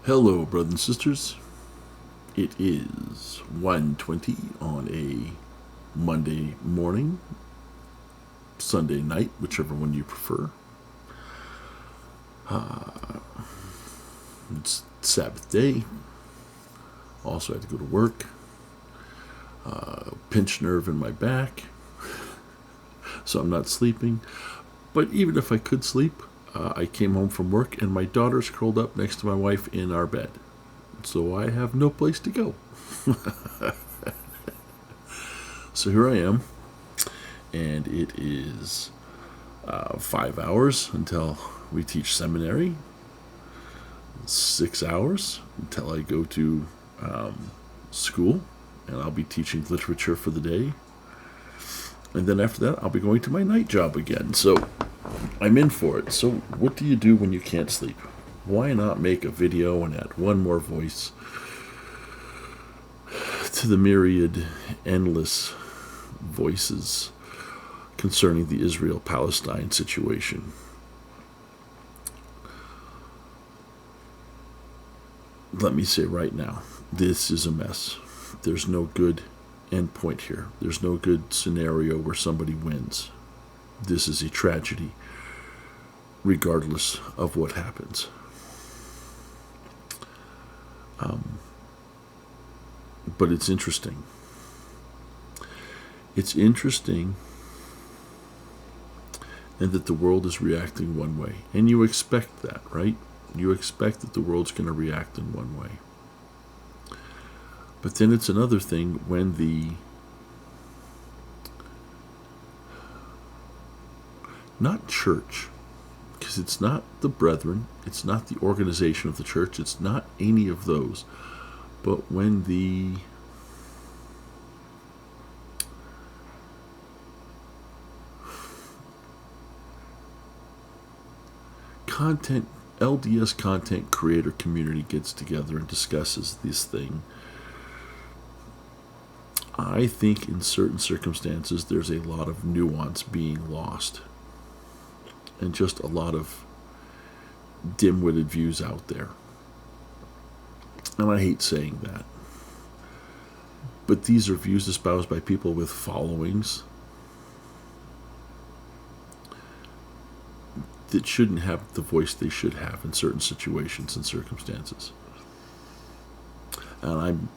Hello, brothers and sisters. It is 1:20 on a Monday morning, Sunday night, whichever one you prefer. It's Sabbath day. Also had to go to work. Pinched nerve in my back, so I'm not sleeping. But even if I could sleep, I came home from work and my daughter's curled up next to my wife in our bed. So I have no place to go. So here I am, and it is 5 hours until we teach seminary, 6 hours until I go to school, and I'll be teaching literature for the day. And then after that, I'll be going to my night job again. So I'm in for it. So what do you do when you can't sleep? Why not make a video and add one more voice to the myriad, endless voices concerning the Israel-Palestine situation? Let me say right now, this is a mess. There's no good end point here. There's no good scenario where somebody wins. This is a tragedy, regardless of what happens. But it's interesting. It's interesting and that the world is reacting one way. And you expect that, right? You expect that the world's going to react in one way. But then it's another thing when not church, because it's not the brethren, it's not the organization of the church, it's not any of those, but when the LDS content creator community gets together and discusses this thing, I think in certain circumstances there's a lot of nuance being lost and just a lot of dim-witted views out there. And I hate saying that. But these are views espoused by people with followings that shouldn't have the voice they should have in certain situations and circumstances. And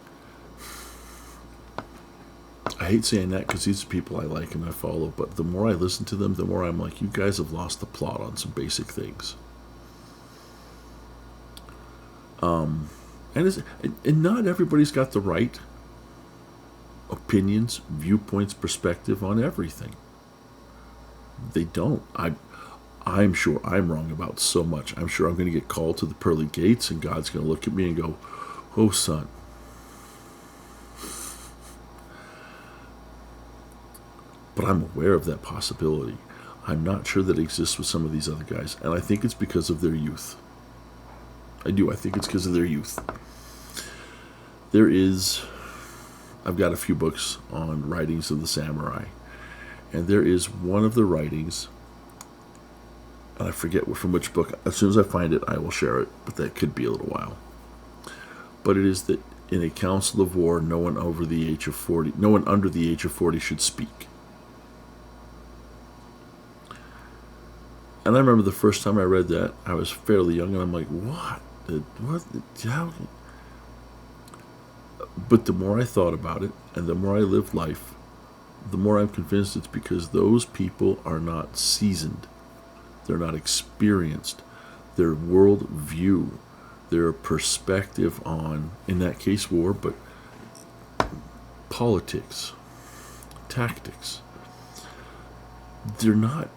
I hate saying that because these are people I like and I follow, but the more I listen to them, the more I'm like, you guys have lost the plot on some basic things. And not everybody's got the right opinions, viewpoints, perspective on everything. They don't. I'm sure I'm wrong about so much. I'm sure I'm going to get called to the pearly gates and God's going to look at me and go, "Oh, son." But I'm aware of that possibility. I'm not sure that exists with some of these other guys. And I think it's because of their youth. I do. I think it's because of their youth. I've got a few books on writings of the samurai. And there is one of the writings, and I forget from which book. As soon as I find it, I will share it. But that could be a little while. But it is that in a council of war, no one under the age of 40 should speak. And I remember the first time I read that, I was fairly young, and I'm like, what? How? But the more I thought about it, and the more I lived life, the more I'm convinced it's because those people are not seasoned. They're not experienced. Their world view, their perspective on, in that case, war, but politics, tactics, they're not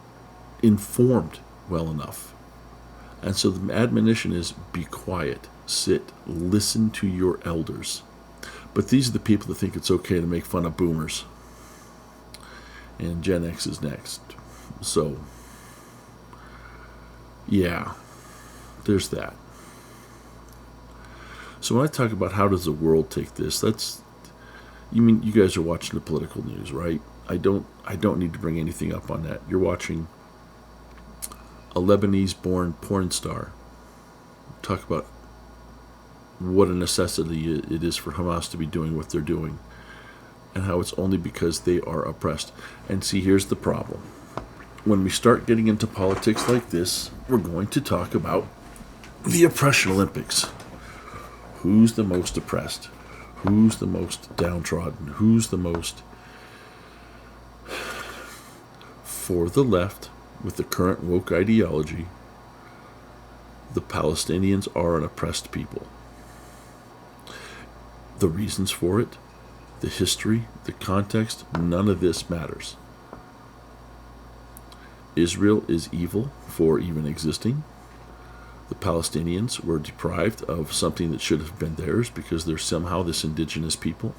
informed well enough. And so the admonition is, be quiet, sit, listen to your elders. But these are the people that think it's okay to make fun of boomers. And Gen X is next. So, yeah, there's that. So when I talk about how does the world take this, you mean you guys are watching the political news, right? I don't need to bring anything up on that. You're watching a Lebanese-born porn star talk about what a necessity it is for Hamas to be doing what they're doing, and how it's only because they are oppressed. And see, here's the problem. When we start getting into politics like this, we're going to talk about the oppression Olympics. Who's the most oppressed? Who's the most downtrodden? Who's the most... For the left, with the current woke ideology, the Palestinians are an oppressed people. The reasons for it, the history, the context, none of this matters. Israel is evil for even existing. The Palestinians were deprived of something that should have been theirs because they're somehow this indigenous people.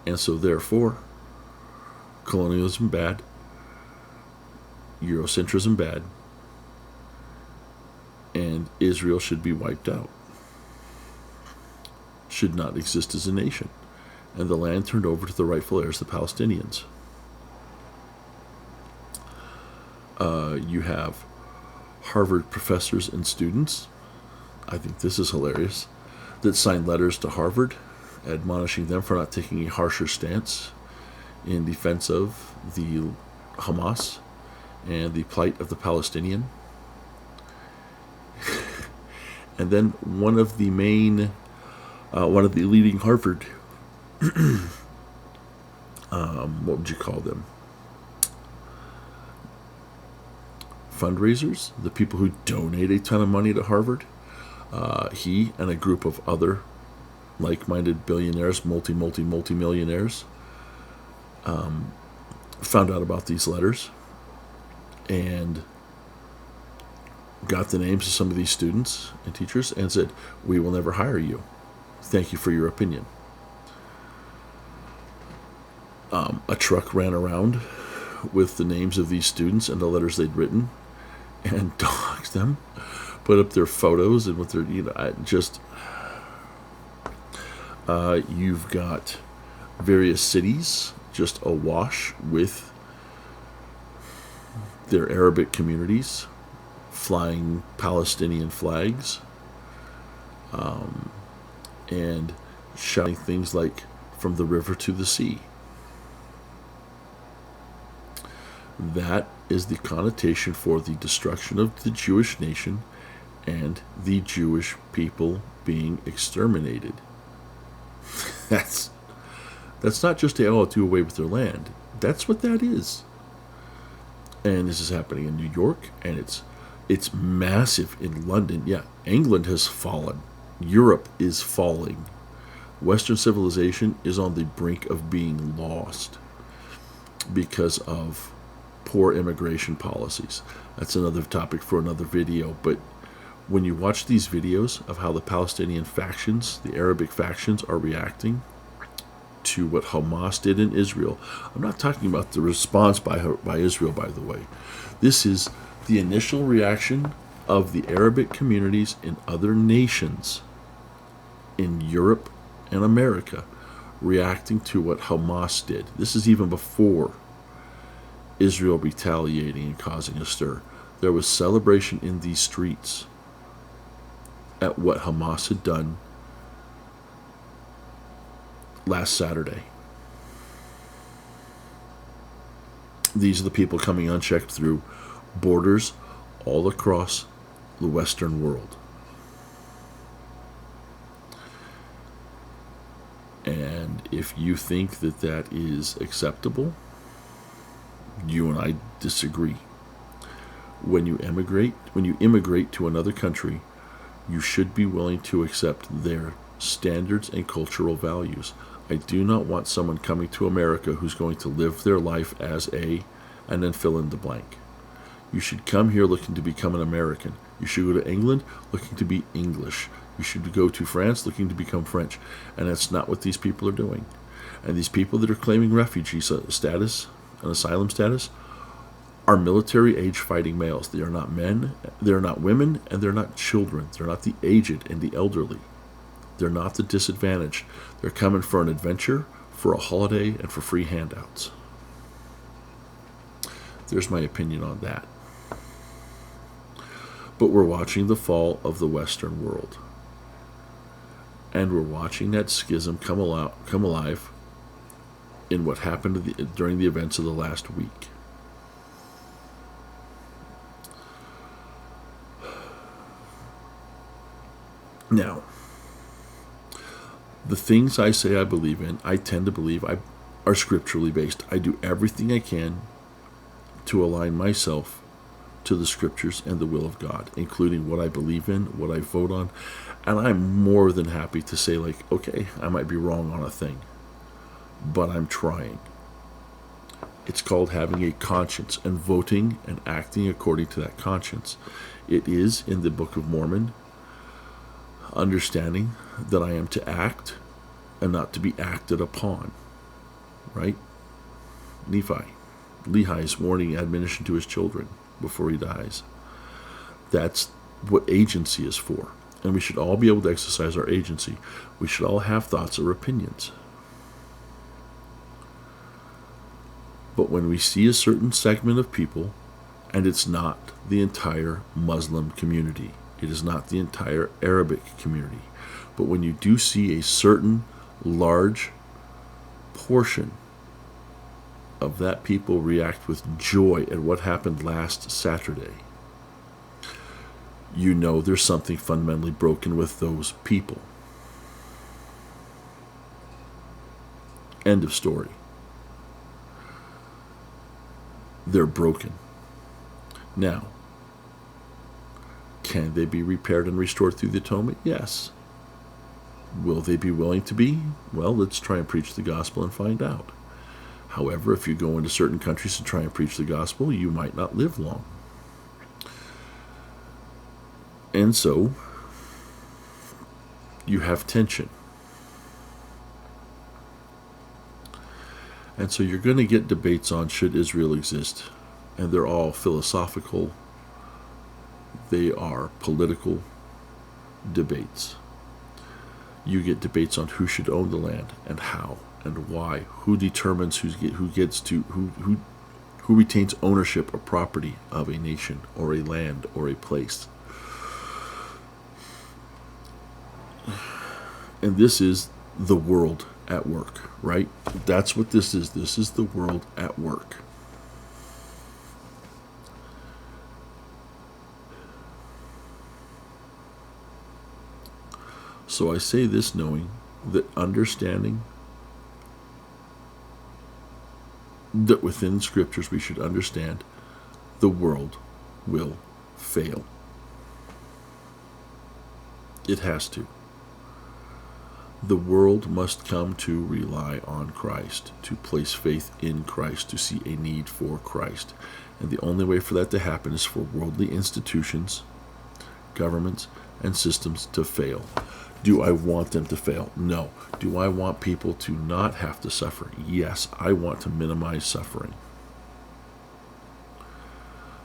And so therefore, colonialism bad, Eurocentrism bad, and Israel should be wiped out. Should not exist as a nation. And the land turned over to the rightful heirs, the Palestinians. You have Harvard professors and students, I think this is hilarious, that signed letters to Harvard admonishing them for not taking a harsher stance in defense of the Hamas and the plight of the Palestinian. And then one of the leading Harvard, what would you call them? Fundraisers, the people who donate a ton of money to Harvard. He and a group of other like-minded billionaires, multi-millionaires, found out about these letters and got the names of some of these students and teachers and said, "We will never hire you. Thank you for your opinion." A truck ran around with the names of these students and the letters they'd written and doxed them, put up their photos and what they're, you've got various cities just awash with their Arabic communities flying Palestinian flags and shouting things like, "From the river to the sea." That is the connotation for the destruction of the Jewish nation and the Jewish people being exterminated. That's not just to do away with their land. That's what that is. And this is happening in New York, and it's massive in London. Yeah, England has fallen. Europe is falling. Western civilization is on the brink of being lost because of poor immigration policies. That's another topic for another video, but when you watch these videos of how the Palestinian factions, the Arabic factions, are reacting to what Hamas did in Israel, I'm not talking about the response by Israel, by the way. This is the initial reaction of the Arabic communities in other nations in Europe and America reacting to what Hamas did. This is even before Israel retaliating and causing a stir. There was celebration in these streets at what Hamas had done last Saturday. These are the people coming unchecked through borders all across the Western world. And if you think that that is acceptable, you and I disagree. When you immigrate to another country, you should be willing to accept their standards and cultural values. I do not want someone coming to America who's going to live their life as and then fill in the blank. You should come here looking to become an American. You should go to England looking to be English. You should go to France looking to become French. And that's not what these people are doing. And these people that are claiming refugee status and asylum status are military-age fighting males. They are not men, they're not women, and they're not children. They're not the aged and the elderly. They're not the disadvantaged. They're coming for an adventure, for a holiday, and for free handouts. There's my opinion on that. But we're watching the fall of the Western world. And we're watching that schism come alive in what happened during the events of the last week. Now, the things I say I believe in, I tend to believe are scripturally based. I do everything I can to align myself to the scriptures and the will of God, including what I believe in, what I vote on. And I'm more than happy to say, like, okay, I might be wrong on a thing, but I'm trying. It's called having a conscience and voting and acting according to that conscience. It is in the Book of Mormon, understanding that I am to act and not to be acted upon, right? Lehi's warning admonition to his children before he dies. That's what agency is for. And we should all be able to exercise our agency. We should all have thoughts or opinions. But when we see a certain segment of people, and it's not the entire Muslim community, it is not the entire Arabic community, but when you do see a certain large portion of that people react with joy at what happened last Saturday, you know there's something fundamentally broken with those people. End of story. They're broken. Now, can they be repaired and restored through the atonement? Yes. Will they be willing to be? Well, let's try and preach the gospel and find out. However, if you go into certain countries to try and preach the gospel, you might not live long. And so, you have tension. And so you're going to get debates on should Israel exist. And they're all philosophical. They are political debates. You get debates on who should own the land and how and why. Who determines who retains ownership or property of a nation or a land or a place. And this is the world at work, right? That's what this is. This is the world at work. So I say this knowing that understanding that within scriptures we should understand the world will fail. It has to. The world must come to rely on Christ, to place faith in Christ, to see a need for Christ. And the only way for that to happen is for worldly institutions, governments, and systems to fail. Do I want them to fail? No. Do I want people to not have to suffer? Yes, I want to minimize suffering.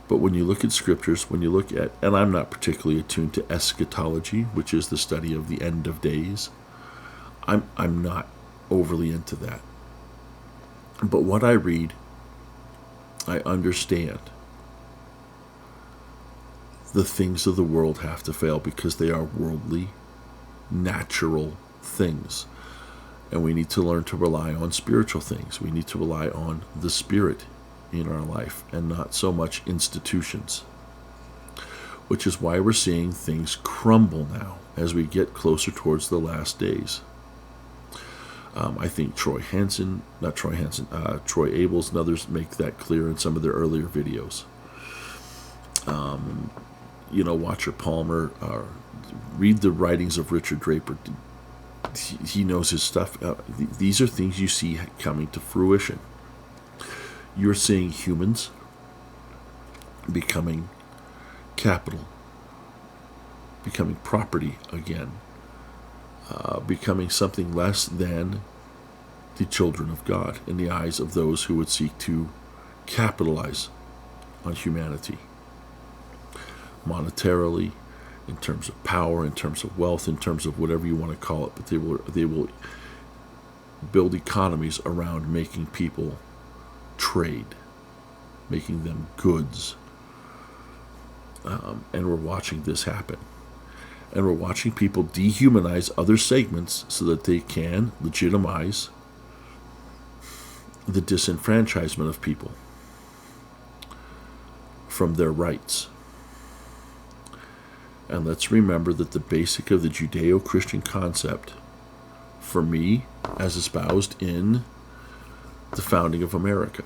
But when you look at scriptures, when you look at, and I'm not particularly attuned to eschatology, which is the study of the end of days, I'm not overly into that. But what I read, I understand. The things of the world have to fail because they are worldly, natural things. And we need to learn to rely on spiritual things. We need to rely on the Spirit in our life and not so much institutions. Which is why we're seeing things crumble now as we get closer towards the last days. I think Troy Abels and others make that clear in some of their earlier videos. Watcher Palmer, read the writings of Richard Draper. He knows his stuff. These are things you see coming to fruition. You're seeing humans becoming capital, becoming property again, becoming something less than the children of God in the eyes of those who would seek to capitalize on humanity. Monetarily, in terms of power, in terms of wealth, in terms of whatever you want to call it, but they will build economies around making people trade, making them goods. And we're watching this happen. And we're watching people dehumanize other segments so that they can legitimize the disenfranchisement of people from their rights. And let's remember that the basic of the Judeo-Christian concept, for me, as espoused in the founding of America,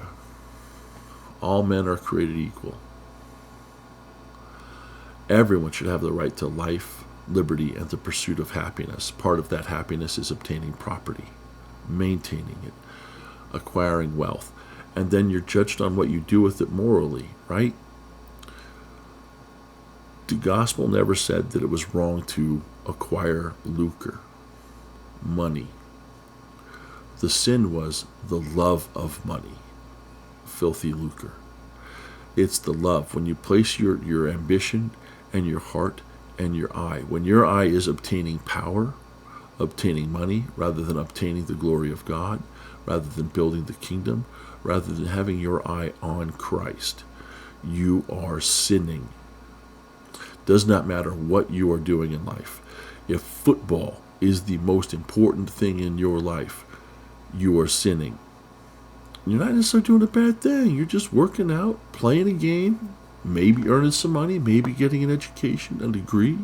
all men are created equal. Everyone should have the right to life, liberty, and the pursuit of happiness. Part of that happiness is obtaining property, maintaining it, acquiring wealth. And then you're judged on what you do with it morally, right? The gospel never said that it was wrong to acquire lucre, money. The sin was the love of money, filthy lucre. It's the love. When you place your ambition and your heart and your eye, when your eye is obtaining power, obtaining money, rather than obtaining the glory of God, rather than building the kingdom, rather than having your eye on Christ, you are sinning. Does not matter what you are doing in life. If football is the most important thing in your life, you are sinning. You're not necessarily doing a bad thing. You're just working out, playing a game, maybe earning some money, maybe getting an education, a degree.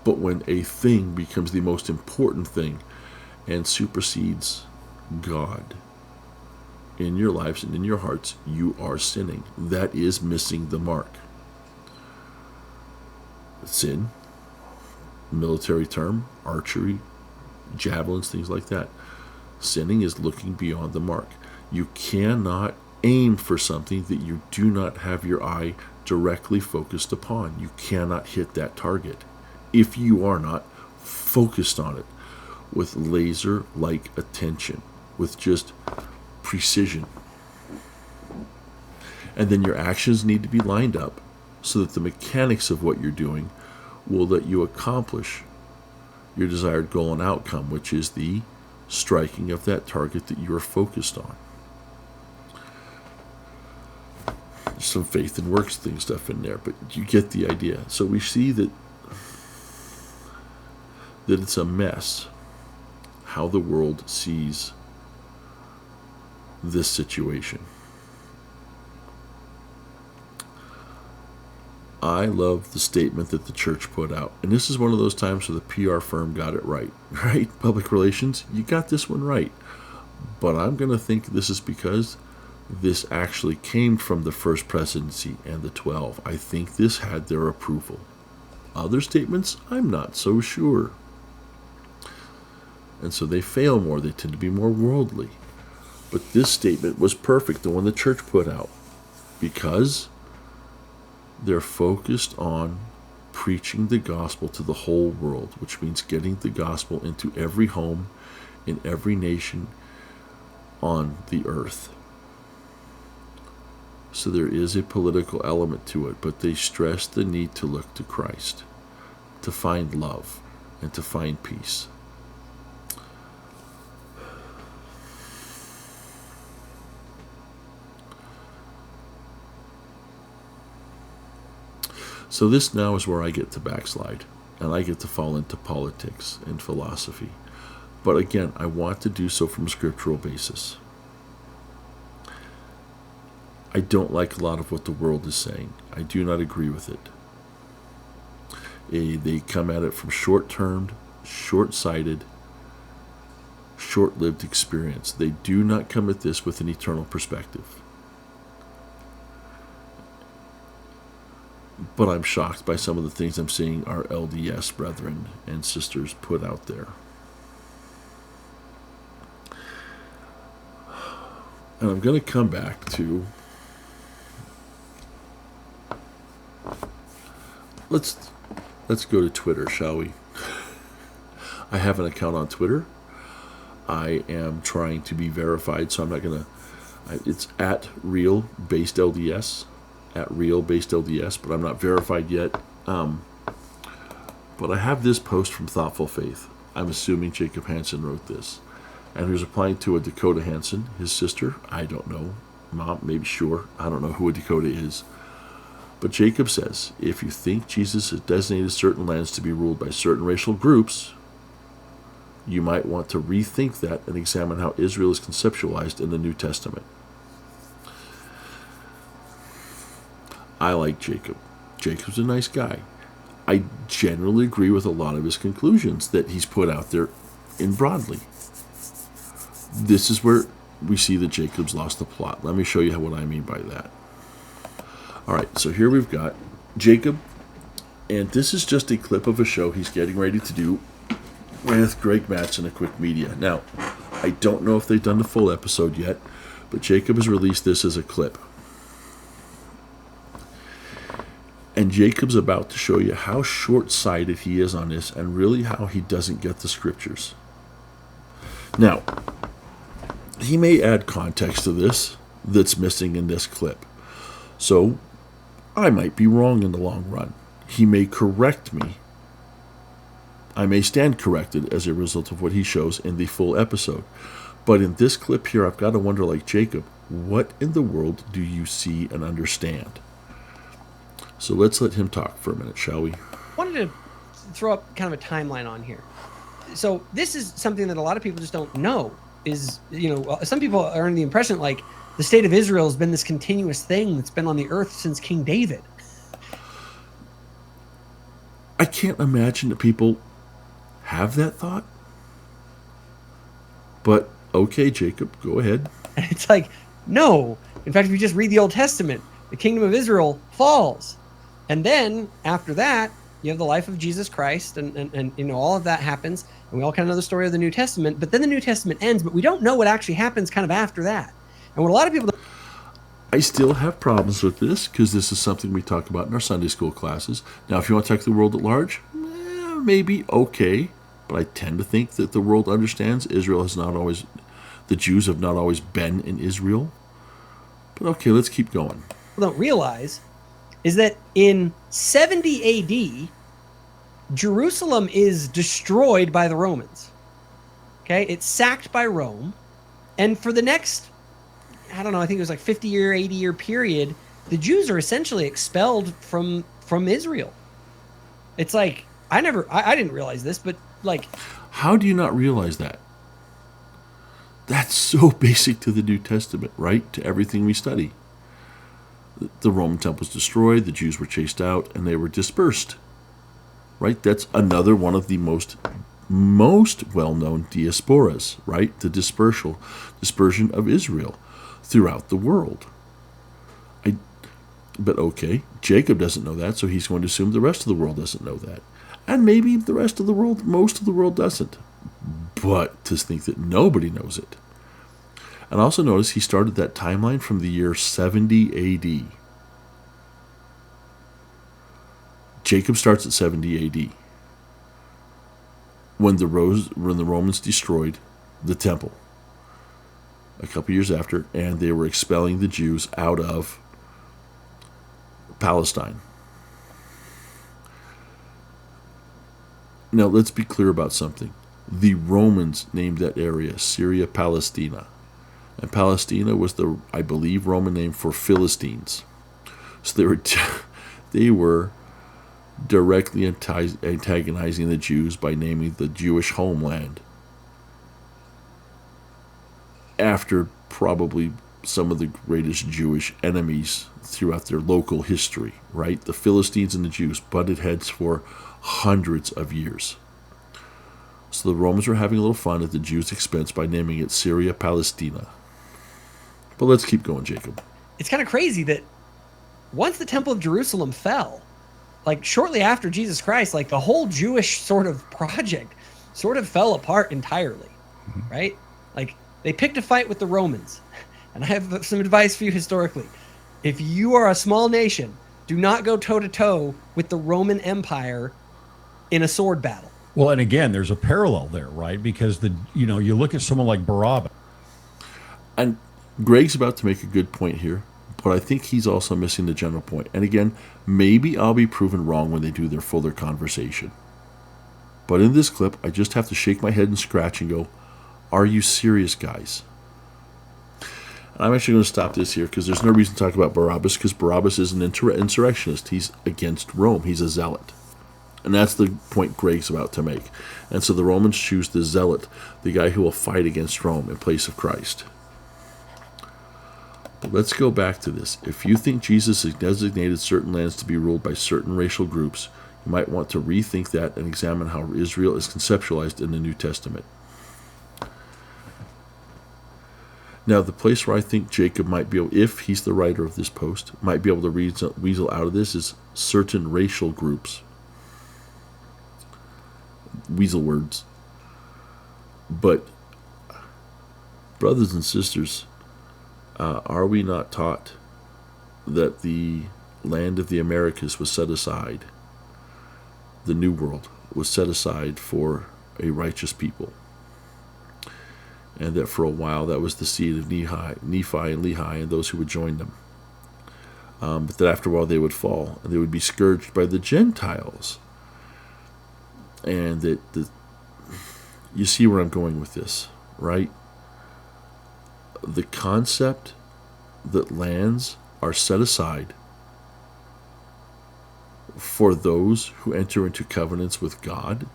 But when a thing becomes the most important thing and supersedes God in your lives and in your hearts, you are sinning. That is missing the mark. Sin, military term, archery, javelins, things like that. Sinning is looking beyond the mark. You cannot aim for something that you do not have your eye directly focused upon. You cannot hit that target if you are not focused on it with laser-like attention, with just precision. And then your actions need to be lined up so that the mechanics of what you're doing will let you accomplish your desired goal and outcome, which is the striking of that target that you are focused on. There's some faith and works thing stuff in there, but you get the idea. So we see that it's a mess how the world sees this situation. I love the statement that the church put out. And this is one of those times where the PR firm got it right? Public relations, you got this one right. But I'm going to think this is because this actually came from the First Presidency and the 12. I think this had their approval. Other statements, I'm not so sure. And so they fail more. They tend to be more worldly. But this statement was perfect, the one the church put out, because they're focused on preaching the gospel to the whole world, which means getting the gospel into every home, in every nation on the earth. So there is a political element to it, but they stress the need to look to Christ, to find love, and to find peace. So this now is where I get to backslide, and I get to fall into politics and philosophy. But again, I want to do so from a scriptural basis. I don't like a lot of what the world is saying. I do not agree with it. They come at it from short-termed, short-sighted, short-lived experience. They do not come at this with an eternal perspective. But I'm shocked by some of the things I'm seeing our LDS brethren and sisters put out there. And I'm going to come back to, let's go to Twitter, shall we? I have an account on Twitter. I am trying to be verified, so I'm not going to, it's at real-based-LDS. At real-based-LDS, but I'm not verified yet. But I have this post from Thoughtful Faith. I'm assuming Jacob Hansen wrote this. And he was replying to a Dakota Hansen, his sister. I don't know. Mom, maybe, sure. I don't know who a Dakota is. But Jacob says, if you think Jesus has designated certain lands to be ruled by certain racial groups, you might want to rethink that and examine how Israel is conceptualized in the New Testament. I like Jacob. Jacob's a nice guy. I generally agree with a lot of his conclusions that he's put out there in broadly. This is where we see that Jacob's lost the plot. Let me show you what I mean by that. All right, so here we've got Jacob, and this is just a clip of a show he's getting ready to do with Greg Mattson at Quick Media. Now, I don't know if they've done the full episode yet, but Jacob has released this as a clip. And Jacob's about to show you how short-sighted he is on this and really how he doesn't get the scriptures. Now, he may add context to this that's missing in this clip. So, I might be wrong in the long run. He may correct me. I may stand corrected as a result of what he shows in the full episode. But in this clip here, I've got to wonder, like Jacob, what in the world do you see and understand? So let's let him talk for a minute, shall we? I wanted to throw up kind of a timeline on here. So this is something that a lot of people just don't know. Is, some people are under the impression like the state of Israel has been this continuous thing that's been on the earth since King David. I can't imagine that people have that thought. But okay, Jacob, go ahead. And it's like, no. In fact, if you just read the Old Testament, the kingdom of Israel falls. And then after that, you have the life of Jesus Christ, and all of that happens, and we all kind of know the story of the New Testament. But then the New Testament ends, but we don't know what actually happens kind of after that. And what a lot of people I still have problems with this because this is something we talk about in our Sunday school classes. Now, if you want to take the world at large, maybe okay, but I tend to think that the world understands the Jews have not always been in Israel. But okay, let's keep going. Don't realize is that in 70 AD, Jerusalem is destroyed by the Romans. Okay, it's sacked by Rome, and for the next, I don't know, I think it was like 50-year, 80-year period, the Jews are essentially expelled from Israel. It's like, I didn't realize this, but like... How do you not realize that? That's so basic to the New Testament, right? To everything we study. The Roman temple was destroyed, the Jews were chased out, and they were dispersed. Right? That's another one of the most well-known diasporas, right? The dispersion of Israel throughout the world. But okay, Jacob doesn't know that, so he's going to assume the rest of the world doesn't know that. And maybe the rest of the world, most of the world doesn't. But to think that nobody knows it. And also notice he started that timeline from the year 70 AD. Jacob starts at 70 AD. When the Romans destroyed the temple. A couple years after, and they were expelling the Jews out of Palestine. Now, let's be clear about something. The Romans named that area Syria Palestina. And Palestina was the, I believe, Roman name for Philistines. So they were directly antagonizing the Jews by naming the Jewish homeland after probably some of the greatest Jewish enemies throughout their local history, right? The Philistines and the Jews butted heads for hundreds of years. So the Romans were having a little fun at the Jews' expense by naming it Syria Palestina. But let's keep going, Jacob. It's kind of crazy that once the Temple of Jerusalem fell, like shortly after Jesus Christ, like the whole Jewish sort of project sort of fell apart entirely, right? Like they picked a fight with the Romans. And I have some advice for you historically. If you are a small nation, do not go toe-to-toe with the Roman Empire in a sword battle. Well, and again, there's a parallel there, right? Because you look at someone like Barabbas. And Greg's about to make a good point here, but I think he's also missing the general point. And again, maybe I'll be proven wrong when they do their fuller conversation. But in this clip, I just have to shake my head and scratch and go, are you serious, guys? I'm actually going to stop this here because there's no reason to talk about Barabbas, because Barabbas is an insurrectionist. He's against Rome. He's a zealot. And that's the point Greg's about to make. And so the Romans choose the zealot, the guy who will fight against Rome in place of Christ. But let's go back to this. If you think Jesus has designated certain lands to be ruled by certain racial groups, you might want to rethink that and examine how Israel is conceptualized in the New Testament. Now, the place where I think Jacob might be able, if he's the writer of this post, might be able to weasel out of this is certain racial groups. Weasel words. But, brothers and sisters, are we not taught that the land of the Americas was set aside, the New World was set aside for a righteous people? And that for a while that was the seed of Nephi and Lehi and those who would join them. But that after a while they would fall, and they would be scourged by the Gentiles. And that you see where I'm going with this, right? The concept that lands are set aside for those who enter into covenants with God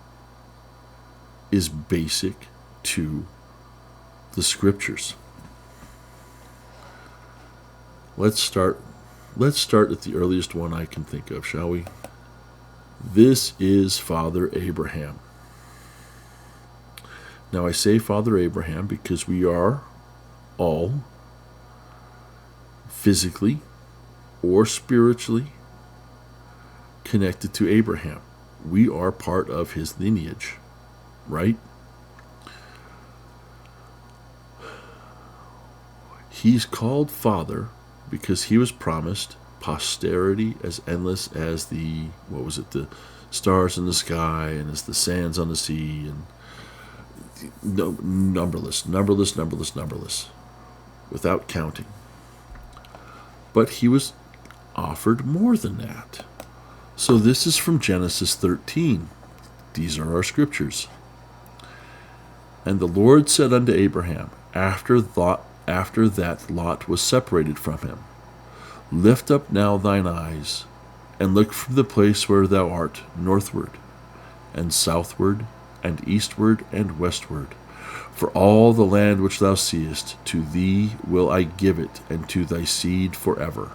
is basic to the scriptures. Let's start at the earliest one I can think of, shall we? This is Father Abraham. Now I say Father Abraham because we are all physically or spiritually connected to Abraham. We are part of his lineage, right? He's called Father because he was promised posterity as endless as the stars in the sky and as the sands on the sea, and numberless, without counting. But he was offered more than that. So this is from Genesis 13. These are our scriptures. And the Lord said unto Abraham, after that Lot was separated from him, lift up now thine eyes, and look from the place where thou art northward, and southward, and eastward, and westward. For all the land which thou seest, to thee will I give it, and to thy seed forever.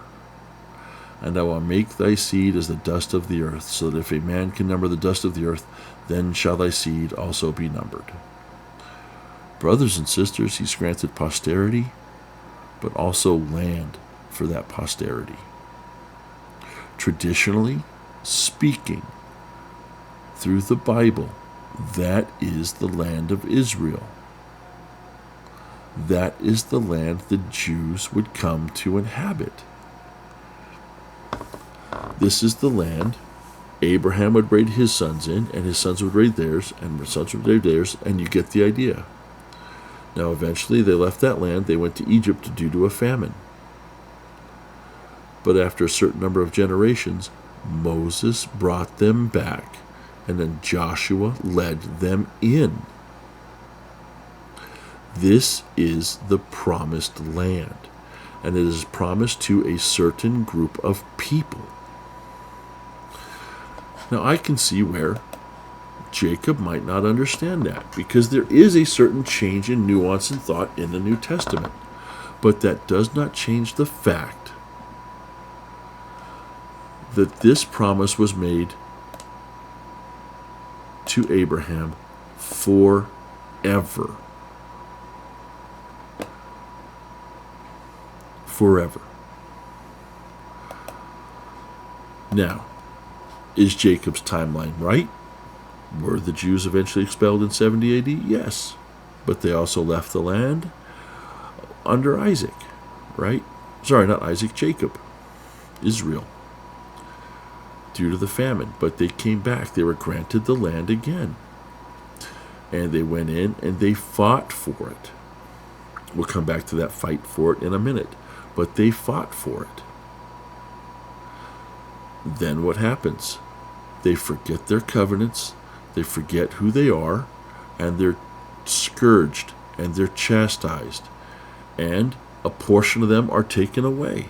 And I will make thy seed as the dust of the earth, so that if a man can number the dust of the earth, then shall thy seed also be numbered. Brothers and sisters, he's granted posterity, but also land for that posterity. Traditionally speaking, through the Bible, that is the land of Israel. That is the land the Jews would come to inhabit. This is the land Abraham would raise his sons in, and his sons would raise theirs, and their sons would raise theirs, and you get the idea. Now eventually they left that land, they went to Egypt due to a famine. But after a certain number of generations, Moses brought them back, and then Joshua led them in. This is the promised land, and it is promised to a certain group of people. Now I can see where Jacob might not understand that, because there is a certain change in nuance and thought in the New Testament. But that does not change the fact that this promise was made to Abraham forever. Forever. Now, is Jacob's timeline right? Were the Jews eventually expelled in 70 AD? Yes. But they also left the land under Isaac, right? Sorry, not Isaac, Jacob. Israel. Due to the famine. But they came back. They were granted the land again. And they went in and they fought for it. We'll come back to that fight for it in a minute. But they fought for it. Then what happens? They forget their covenants. They forget who they are, and they're scourged, and they're chastised. And a portion of them are taken away,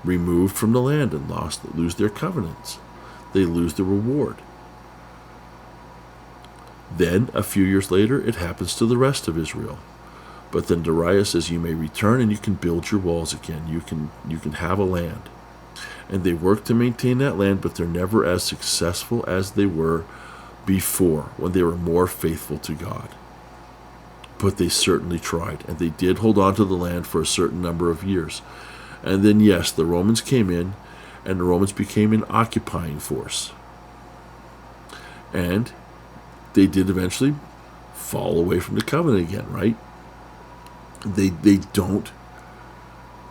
removed from the land, and lose their covenants. They lose the reward. Then, a few years later, it happens to the rest of Israel. But then Darius says, you may return and you can build your walls again. You can have a land. And they work to maintain that land, but they're never as successful as they were before, when they were more faithful to God. But they certainly tried, and they did hold on to the land for a certain number of years. And then, yes, the Romans came in, and the Romans became an occupying force. And they did eventually fall away from the covenant again, right?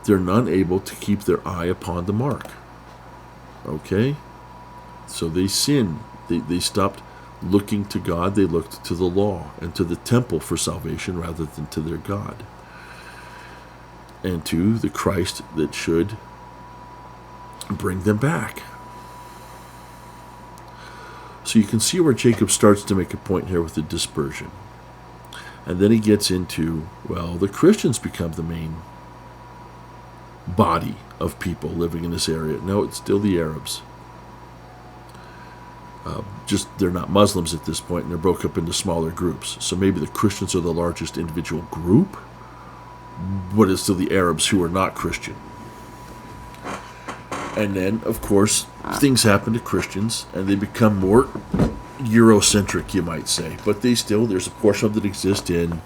They're none able to keep their eye upon the mark. Okay? So they sinned. They stopped looking to God. They looked to the law and to the temple for salvation rather than to their God. And to the Christ that should bring them back. So you can see where Jacob starts to make a point here with the dispersion. And then he gets into, well, the Christians become the main body of people living in this area. No, it's still the Arabs. Just they're not Muslims at this point, and they're broke up into smaller groups. So maybe the Christians are the largest individual group, but it's still the Arabs who are not Christian. And then, of course, things happen to Christians, and they become more Eurocentric, you might say. But there's a portion of that exists in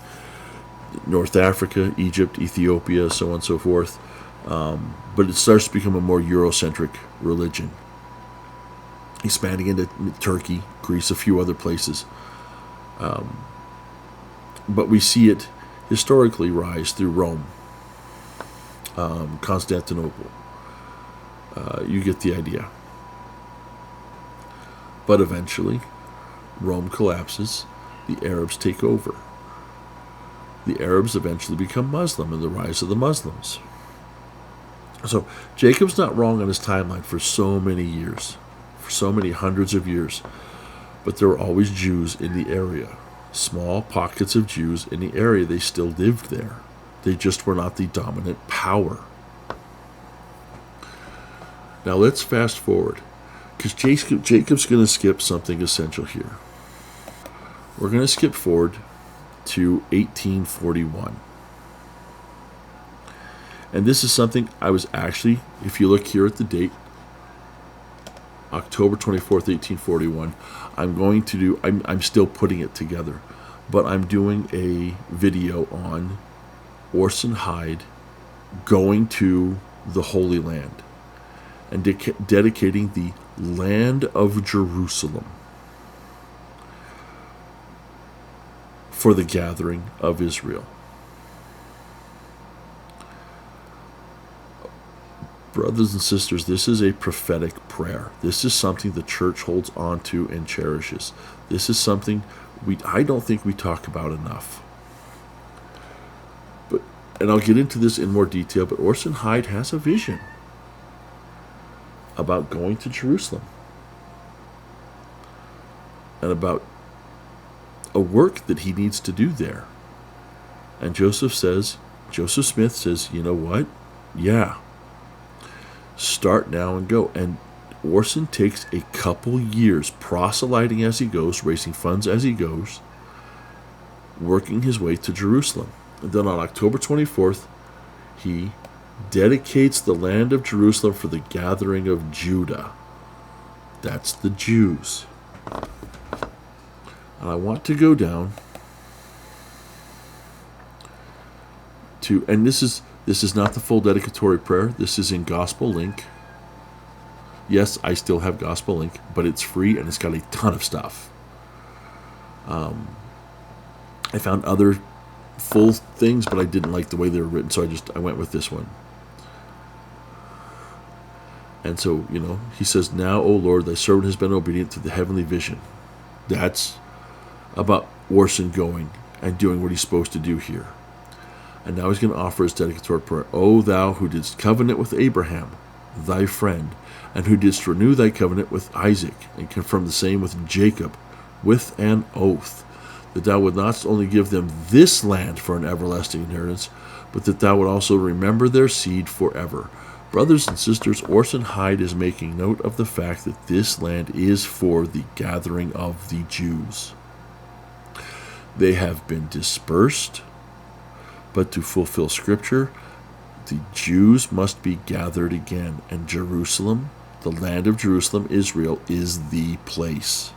North Africa, Egypt, Ethiopia, so on and so forth. But it starts to become a more Eurocentric religion, expanding into Turkey, Greece, a few other places. But we see it historically rise through Rome, Constantinople. You get the idea. But eventually, Rome collapses, the Arabs take over. The Arabs eventually become Muslim, and the rise of the Muslims. So Jacob's not wrong on his timeline for so many years, for so many hundreds of years. But there were always Jews in the area. Small pockets of Jews in the area. They still lived there. They just were not the dominant power. Now let's fast forward, because Jacob's going to skip something essential here. We're going to skip forward to 1841. And this is something I was actually, if you look here at the date, October 24th, 1841, I'm still putting it together, but I'm doing a video on Orson Hyde going to the Holy Land and dedicating the land of Jerusalem for the gathering of Israel. Brothers and sisters, this is a prophetic prayer. This is something the church holds on to and cherishes. This is something I don't think we talk about enough. And I'll get into this in more detail, but Orson Hyde has a vision about going to Jerusalem and about a work that he needs to do there. And Joseph Smith says, you know what? Yeah. Start now and go. And Orson takes a couple years proselyting as he goes, raising funds as he goes, working his way to Jerusalem. And then on October 24th, he dedicates the land of Jerusalem for the gathering of Judah. That's the Jews. And I want to go down to, and this is not the full dedicatory prayer. This is in Gospel Link. Yes, I still have Gospel Link, but it's free and it's got a ton of stuff. I found other full things, but I didn't like the way they were written, so I went with this one. And so, he says, now, O Lord, thy servant has been obedient to the heavenly vision. That's about Orson going and doing what he's supposed to do here. And now he's going to offer his dedicatory prayer. O thou who didst covenant with Abraham, thy friend, and who didst renew thy covenant with Isaac, and confirm the same with Jacob, with an oath, that thou would not only give them this land for an everlasting inheritance, but that thou would also remember their seed forever. Brothers and sisters, Orson Hyde is making note of the fact that this land is for the gathering of the Jews. They have been dispersed, but to fulfill Scripture, the Jews must be gathered again, and Jerusalem, the land of Jerusalem, Israel, is the place.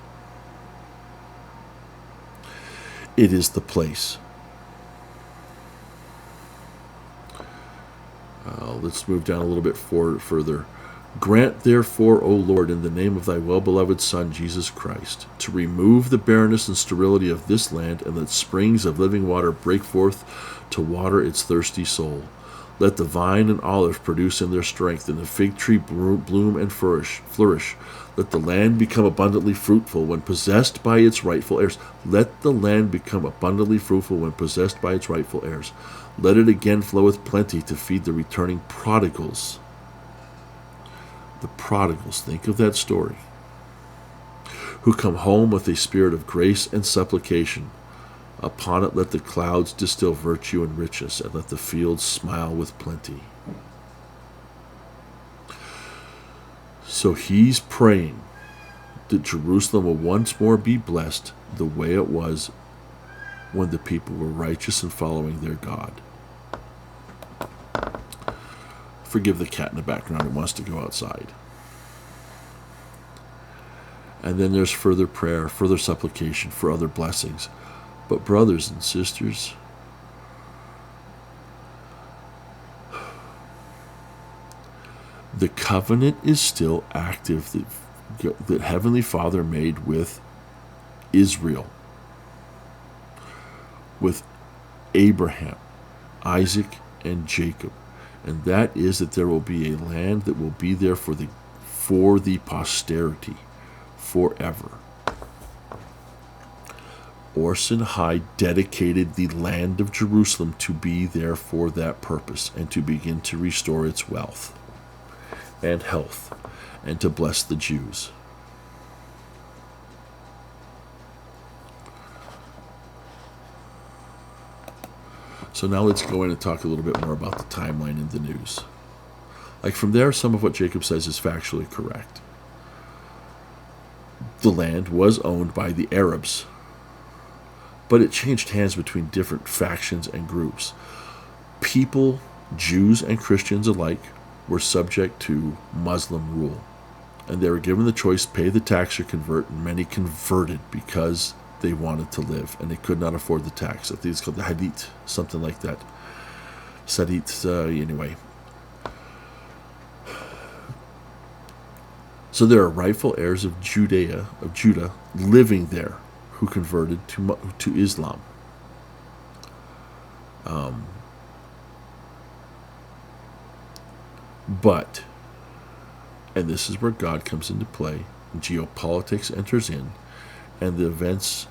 It is the place. Let's move down a little bit further. Grant, therefore, O Lord, in the name of thy well-beloved Son, Jesus Christ, to remove the barrenness and sterility of this land, and let springs of living water break forth to water its thirsty soul. Let the vine and olive produce in their strength, and the fig tree bloom and flourish. Let the land become abundantly fruitful when possessed by its rightful heirs. Let the land become abundantly fruitful when possessed by its rightful heirs. Let it again flow with plenty to feed the returning prodigals. The prodigals, think of that story, who come home with a spirit of grace and supplication. Upon it let the clouds distill virtue and riches, and let the fields smile with plenty. So he's praying that Jerusalem will once more be blessed the way it was when the people were righteous and following their God. Forgive the cat in the background, it wants to go outside. And then there's further prayer, further supplication for other blessings. But brothers and sisters, the covenant is still active that Heavenly Father made with Israel, with Abraham, Isaac, and Jacob. And that is that there will be a land that will be there for the posterity forever. Orson Hyde dedicated the land of Jerusalem to be there for that purpose, and to begin to restore its wealth and health, and to bless the Jews. So now let's go in and talk a little bit more about the timeline in the news. Like from there, some of what Jacob says is factually correct. The land was owned by the Arabs, but it changed hands between different factions and groups. People, Jews and Christians alike, were subject to Muslim rule, and they were given the choice, pay the tax or convert, and many converted because they wanted to live, and they could not afford the tax. I think it's called the Hadith, something like that. Sadith, anyway. So there are rightful heirs of Judah living there who converted to Islam. But, and this is where God comes into play, geopolitics enters in, and the events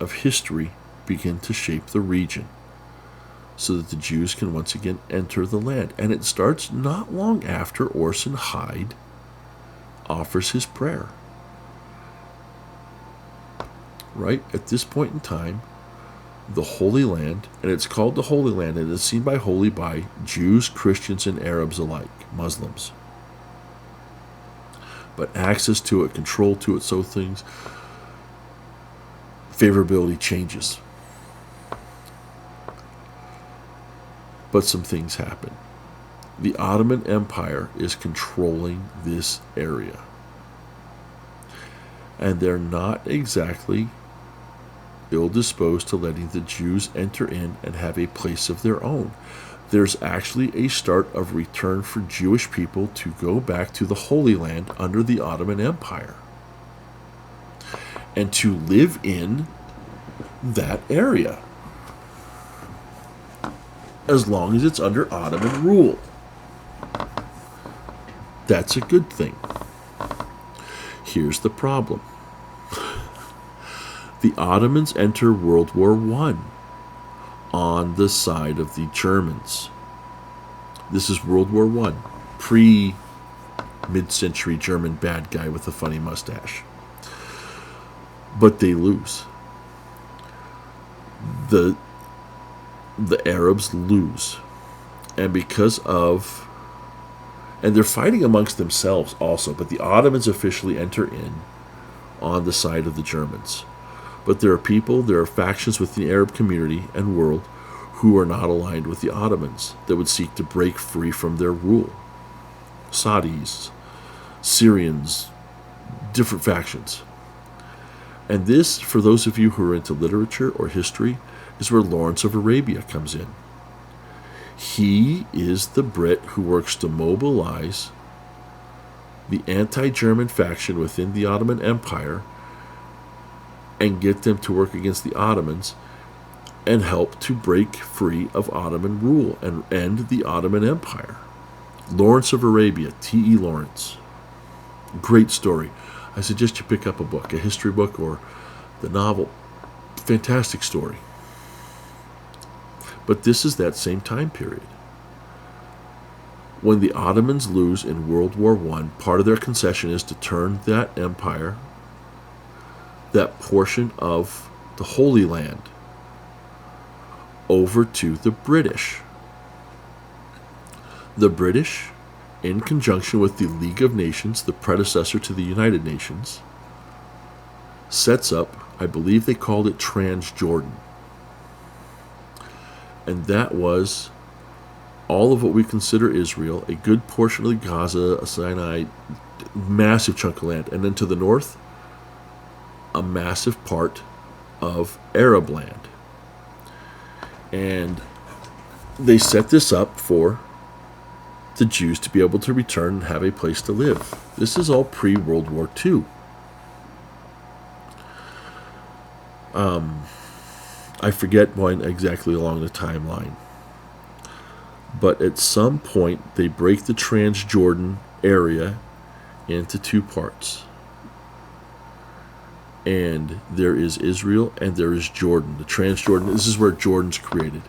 of history begin to shape the region so that the Jews can once again enter the land. And it starts not long after Orson Hyde offers his prayer. Right? At this point in time, the Holy Land, and it's called the Holy Land, and it's seen by holy by Jews, Christians, and Arabs alike, Muslims. But access to it, control to it, so things, favorability changes. But some things happen. The Ottoman Empire is controlling this area. And they're not exactly ill-disposed to letting the Jews enter in and have a place of their own. There's actually a start of return for Jewish people to go back to the Holy Land under the Ottoman Empire and to live in that area as long as it's under Ottoman rule. That's a good thing. Here's the problem. The Ottomans enter World War I on the side of the Germans. This is World War I, pre-mid-century German bad guy with a funny mustache. But they lose. The the Arabs lose. And they're fighting amongst themselves also, but the Ottomans officially enter in on the side of the Germans. But there are factions within the Arab community and world who are not aligned with the Ottomans that would seek to break free from their rule. Saudis, Syrians, different factions. And this, for those of you who are into literature or history, is where Lawrence of Arabia comes in. He is the Brit who works to mobilize the anti-German faction within the Ottoman Empire and get them to work against the Ottomans and help to break free of Ottoman rule and end the Ottoman Empire. Lawrence of Arabia, T.E. Lawrence. Great story. I suggest you pick up a book, a history book or the novel. Fantastic story. But this is that same time period. When the Ottomans lose in World War I, part of their concession is to turn that empire, that portion of the Holy Land, over to the British. The British, in conjunction with the League of Nations, the predecessor to the United Nations, sets up, I believe they called it Transjordan. And that was all of what we consider Israel, a good portion of Gaza, Sinai, massive chunk of land. And then to the north, a massive part of Arab land. And they set this up for the Jews to be able to return and have a place to live. This is all pre-World War II. I forget when exactly along the timeline. But at some point, they break the Transjordan area into two parts. And there is Israel and there is Jordan. The Transjordan, this is where Jordan's created.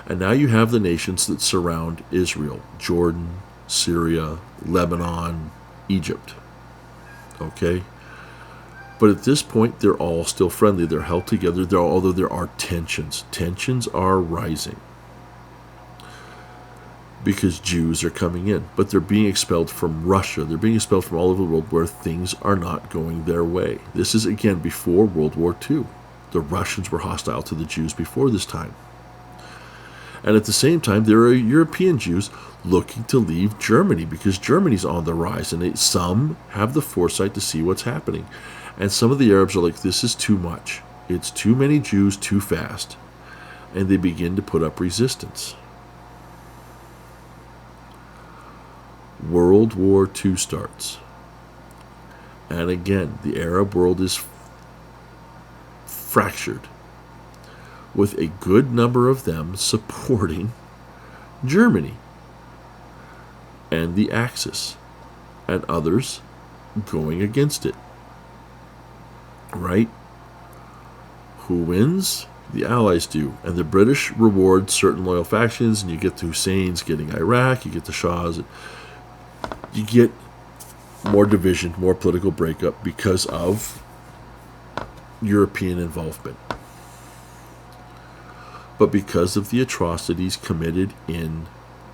And now you have the nations that surround Israel. Jordan, Syria, Lebanon, Egypt. Okay? But at this point, they're all still friendly. They're held together, although there are tensions. Tensions are rising. Because Jews are coming in. But they're being expelled from Russia. They're being expelled from all over the world where things are not going their way. This is, again, before World War II. The Russians were hostile to the Jews before this time. And at the same time, there are European Jews looking to leave Germany because Germany's on the rise. And some have the foresight to see what's happening. And some of the Arabs are like, this is too much. It's too many Jews too fast. And they begin to put up resistance. World War II starts. And again, the Arab world is fractured, with a good number of them supporting Germany and the Axis, and others going against it. Right? Who wins? The Allies do. And the British reward certain loyal factions, and you get the Husseins getting Iraq, you get the Shahs. You get more division, more political breakup because of European involvement. But because of the atrocities committed in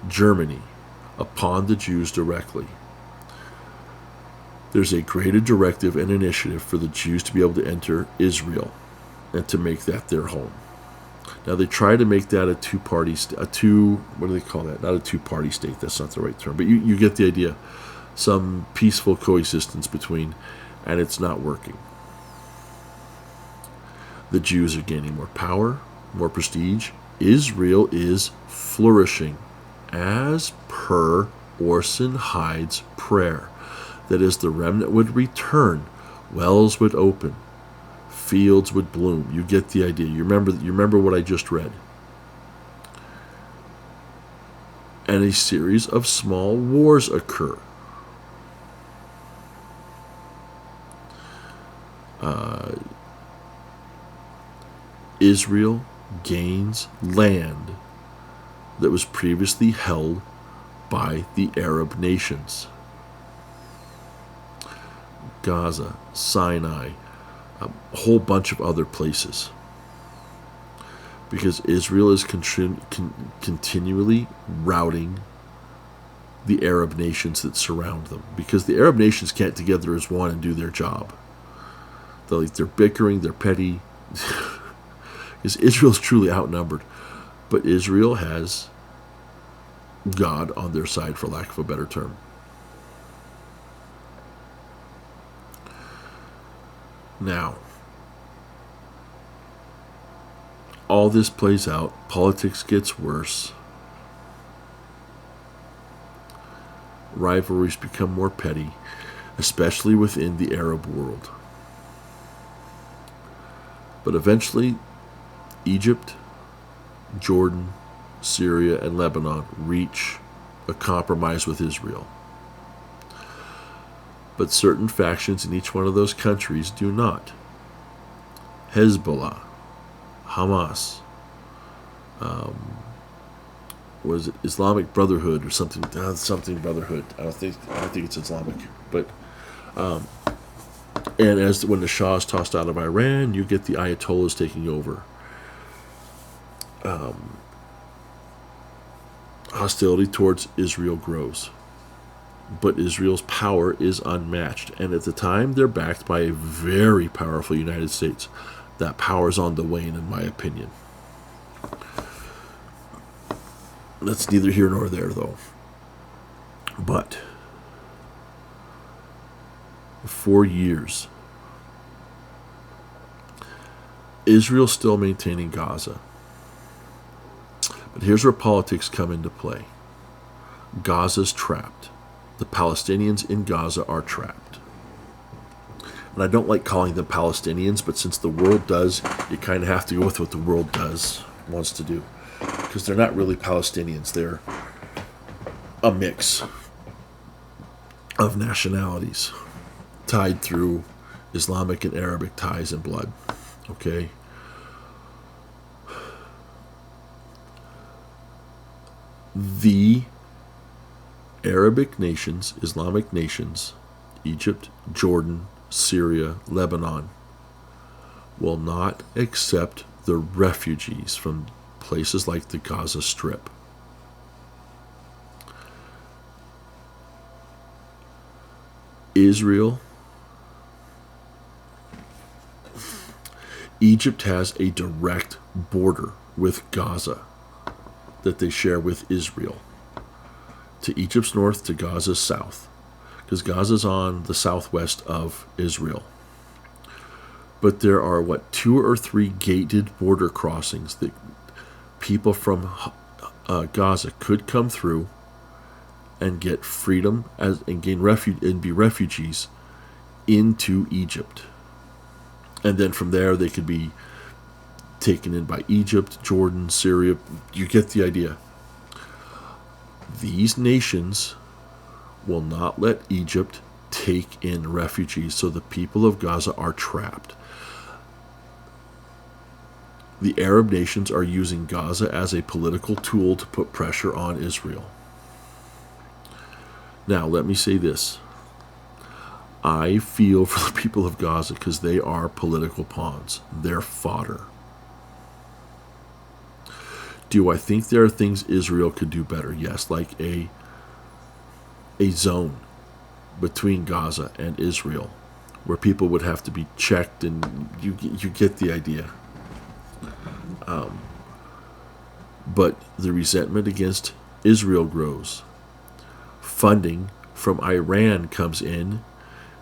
Germany upon the Jews directly, there's a greater directive and initiative for the Jews to be able to enter Israel and to make that their home. Now they try to make that what do they call that? Not a two-party state, that's not the right term, but you get the idea. Some peaceful coexistence between, and it's not working. The Jews are gaining more power, more prestige. Israel is flourishing, as per Orson Hyde's prayer, that as the remnant would return, wells would open, fields would bloom. You get the idea. You remember what I just read. And a series of small wars occur. Israel gains land that was previously held by the Arab nations. Gaza, Sinai, a whole bunch of other places. because Israel is continually routing the Arab nations that surround them, because the Arab nations can't together as one and do their job. They're bickering, they're petty. Because Israel's truly outnumbered, but Israel has God on their side, for lack of a better term. Now, all this plays out, politics gets worse, rivalries become more petty, especially within the Arab world. But eventually, Egypt, Jordan, Syria, and Lebanon reach a compromise with Israel. But certain factions in each one of those countries do not. Hezbollah, Hamas, was it Islamic Brotherhood or something? Something Brotherhood. I don't think it's Islamic. But and when the Shah is tossed out of Iran, you get the Ayatollahs taking over. Hostility towards Israel grows, but Israel's power is unmatched, and at the time they're backed by a very powerful United States. That power is on the wane, in my opinion. That's neither here nor there, though. But for years, Israel's still maintaining Gaza. But here's where politics come into play. Gaza's trapped. The Palestinians in Gaza are trapped. And I don't like calling them Palestinians, but since the world does, you kind of have to go with what the world wants to do. Because they're not really Palestinians. They're a mix of nationalities tied through Islamic and Arabic ties and blood. Okay? The Arabic nations, Islamic nations, Egypt, Jordan, Syria, Lebanon, will not accept the refugees from places like the Gaza Strip. Egypt has a direct border with Gaza that they share with Israel. To Egypt's north, to Gaza's south. Because Gaza's on the southwest of Israel. But there are, 2 or 3 gated border crossings that people from Gaza could come through and get freedom and gain refuge and be refugees into Egypt. And then from there they could be taken in by Egypt, Jordan, Syria. You get the idea. These nations will not let Egypt take in refugees, so the people of Gaza are trapped. The Arab nations are using Gaza as a political tool to put pressure on Israel. Now, let me say this. I feel for the people of Gaza because they are political pawns. They're fodder. Do I think there are things Israel could do better? Yes, like a zone between Gaza and Israel where people would have to be checked, and you get the idea. But the resentment against Israel grows. Funding from Iran comes in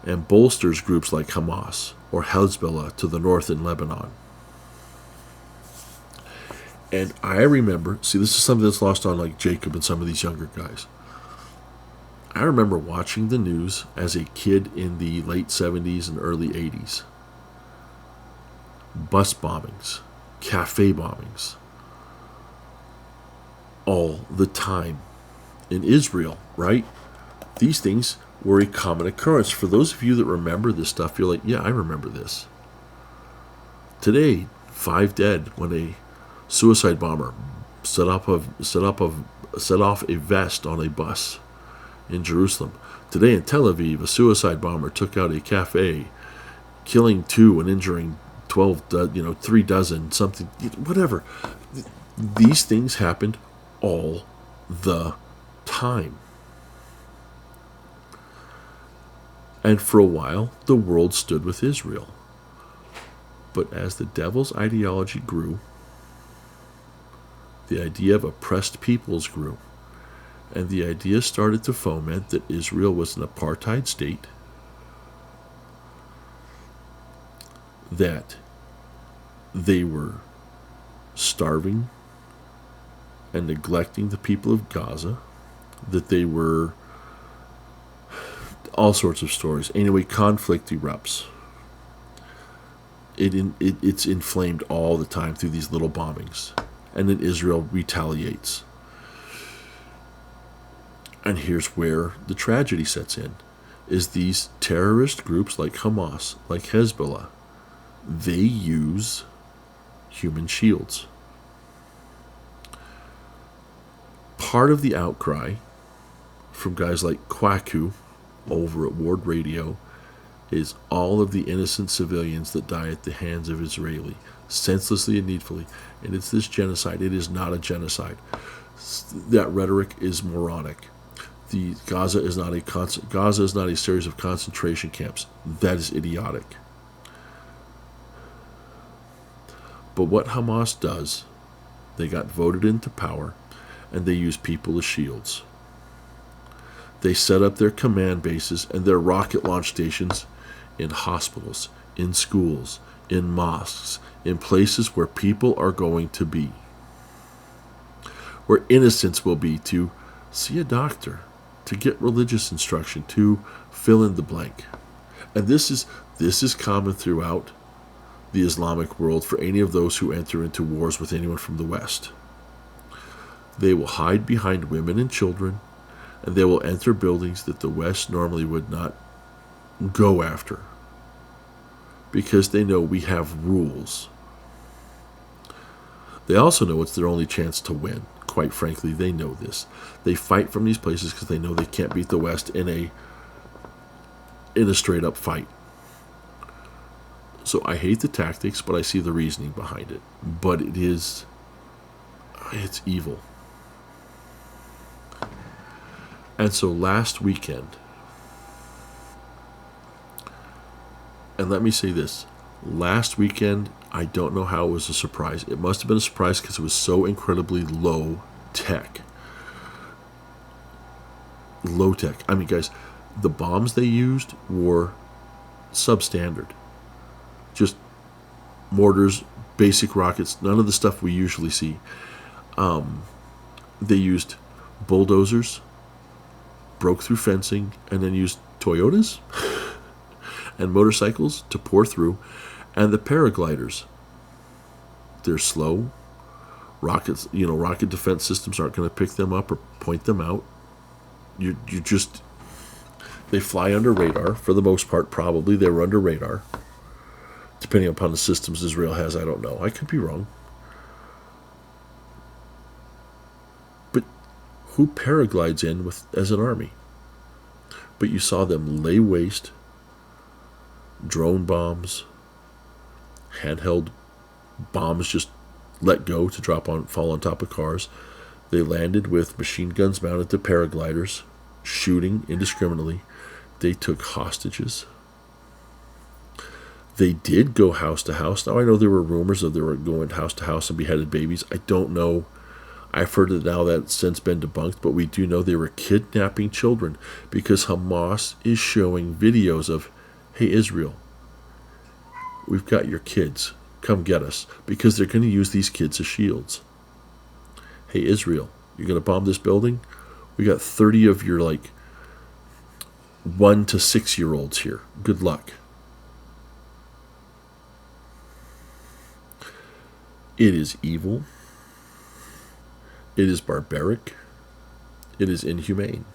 and bolsters groups like Hamas or Hezbollah to the north in Lebanon. And I remember, this is something that's lost on like Jacob and some of these younger guys. I remember watching the news as a kid in the late 70s and early 80s. Bus bombings, cafe bombings, all the time in Israel, right? These things were a common occurrence. For those of you that remember this stuff, you're like, yeah, I remember this. Today, 5 dead when a suicide bomber set off a vest on a bus in Jerusalem. Today in Tel Aviv, a suicide bomber took out a cafe, killing 2 and injuring 12, 3 dozen, something, whatever. These things happened all the time. And for a while, the world stood with Israel. But as the devil's ideology grew, the idea of oppressed peoples grew, and the idea started to foment that Israel was an apartheid state, that they were starving and neglecting the people of Gaza, that they were all sorts of stories. Anyway, conflict erupts. It's inflamed all the time through these little bombings. And then Israel retaliates. And here's where the tragedy sets in, is these terrorist groups like Hamas, like Hezbollah, they use human shields. Part of the outcry from guys like Kwaku over at Ward Radio is all of the innocent civilians that die at the hands of Israeli, senselessly and needfully. And it's this genocide. It is not a genocide. That rhetoric is moronic. Gaza is not a series of concentration camps. That is idiotic. But what Hamas does, they got voted into power, and they use people as shields. They set up their command bases and their rocket launch stations in hospitals, in schools, in mosques, in places where people are going to be, where innocents will be to see a doctor, to get religious instruction, to fill in the blank. And this is common throughout the Islamic world for any of those who enter into wars with anyone from the West. They will hide behind women and children, and they will enter buildings that the West normally would not go after, because they know we have rules. They also know it's their only chance to win. Quite frankly, they know this. They fight from these places because they know they can't beat the West in a straight up fight. So I hate the tactics, but I see the reasoning behind it. But it's evil. And so last weekend, and let me say this, last weekend, I don't know how it was a surprise. It must have been a surprise because it was so incredibly low tech. Low tech. I mean, guys, the bombs they used were substandard. Just mortars, basic rockets, none of the stuff we usually see. They used bulldozers, broke through fencing, and then used Toyotas and motorcycles to pour through. And the paragliders, they're slow. Rocket defense systems aren't going to pick them up or point them out. They fly under radar for the most part. Probably they were under radar, depending upon the systems Israel has. I don't know. I could be wrong. But who paraglides in as an army? But you saw them lay waste, drone bombs, handheld bombs just let go to fall on top of cars. They landed with machine guns mounted to paragliders, shooting indiscriminately. They took hostages. They did go house to house. Now I know there were rumors that they were going house to house and beheaded babies. I don't know. I've heard that now that's since been debunked, but we do know they were kidnapping children because Hamas is showing videos of, hey, Israel, we've got your kids. Come get us. Because they're going to use these kids as shields. Hey, Israel, you're going to bomb this building? We got 30 of your, 1 to 6 year olds here. Good luck. It is evil. It is barbaric. It is inhumane.